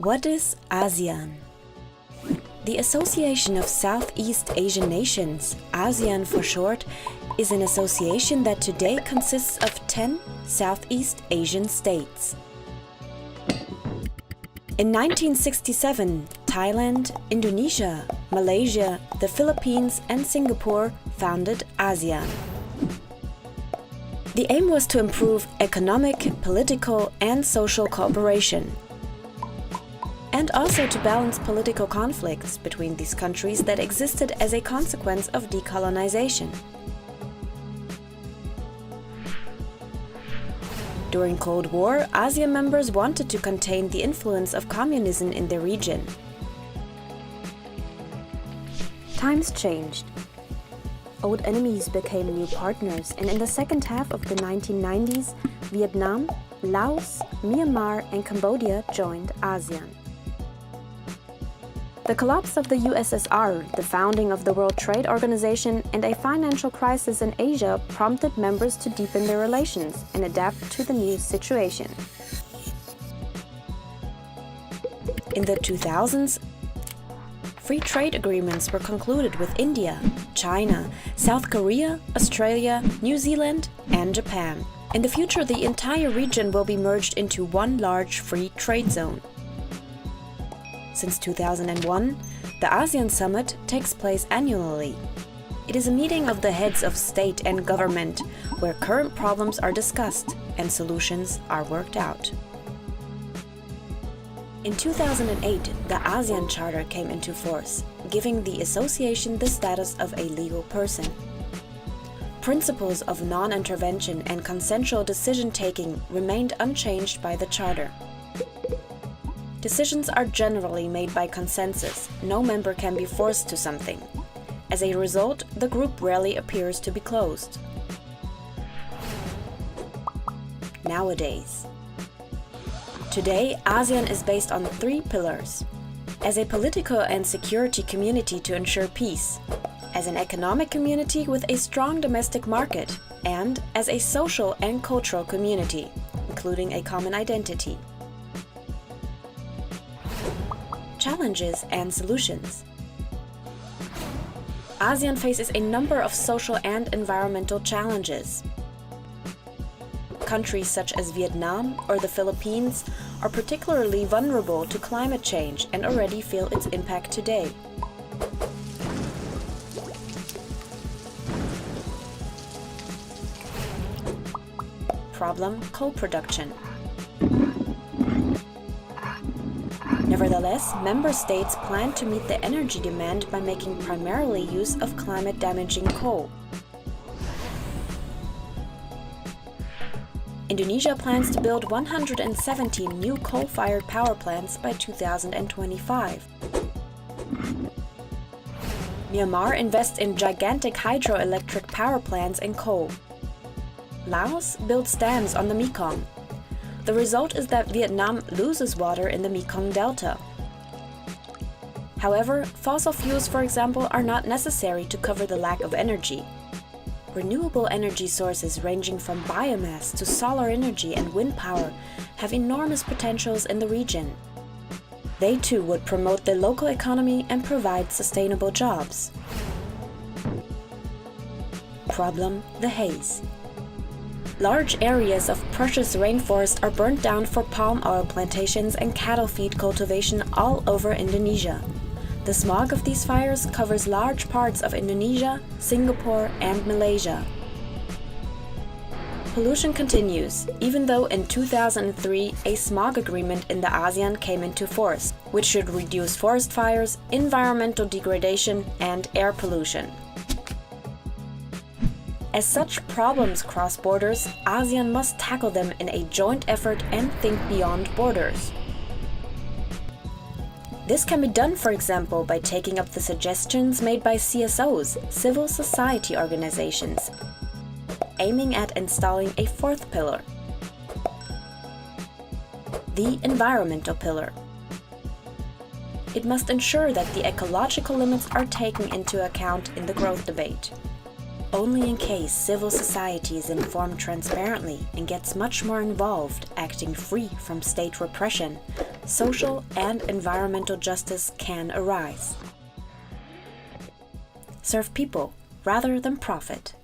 What is ASEAN? The Association of Southeast Asian Nations, ASEAN for short, is an association that today consists of 10 Southeast Asian states. In 1967, Thailand, Indonesia, Malaysia, the Philippines and Singapore founded ASEAN. The aim was to improve economic, political and social cooperation, and also to balance political conflicts between these countries that existed as a consequence of decolonization. During Cold War, ASEAN members wanted to contain the influence of communism in the region. Times changed. Old enemies became new partners, and in the second half of the 1990s, Vietnam, Laos, Myanmar and Cambodia joined ASEAN. The collapse of the USSR, the founding of the World Trade Organization, and a financial crisis in Asia prompted members to deepen their relations and adapt to the new situation. In the 2000s, free trade agreements were concluded with India, China, South Korea, Australia, New Zealand, and Japan. In the future, the entire region will be merged into one large free trade zone. Since 2001, the ASEAN Summit takes place annually. It is a meeting of the heads of state and government where current problems are discussed and solutions are worked out. In 2008, the ASEAN Charter came into force, giving the association the status of a legal person. Principles of non-intervention and consensual decision-taking remained unchanged by the Charter. Decisions are generally made by consensus. No member can be forced to something. As a result, the group rarely appears to be closed. Nowadays. Today, ASEAN is based on 3 pillars. As a political and security community to ensure peace, as an economic community with a strong domestic market, and as a social and cultural community, including a common identity. Challenges and solutions. ASEAN faces a number of social and environmental challenges. Countries such as Vietnam or the Philippines are particularly vulnerable to climate change and already feel its impact today. Problem: coal production. Nevertheless, member states plan to meet the energy demand by making primarily use of climate-damaging coal. Indonesia plans to build 117 new coal-fired power plants by 2025. Myanmar invests in gigantic hydroelectric power plants and coal. Laos builds dams on the Mekong. The result is that Vietnam loses water in the Mekong Delta. However, fossil fuels, for example, are not necessary to cover the lack of energy. Renewable energy sources ranging from biomass to solar energy and wind power have enormous potentials in the region. They too would promote the local economy and provide sustainable jobs. Problem: the haze. Large areas of precious rainforest are burnt down for palm oil plantations and cattle feed cultivation all over Indonesia. The smog of these fires covers large parts of Indonesia, Singapore, and Malaysia. Pollution continues, even though in 2003 a smog agreement in the ASEAN came into force, which should reduce forest fires, environmental degradation, and air pollution. As such problems cross borders, ASEAN must tackle them in a joint effort and think beyond borders. This can be done, for example, by taking up the suggestions made by CSOs, civil society organizations, aiming at installing a 4th pillar, the environmental pillar. It must ensure that the ecological limits are taken into account in the growth debate. Only in case civil society is informed transparently and gets much more involved, acting free from state repression, social and environmental justice can arise. Serve people rather than profit.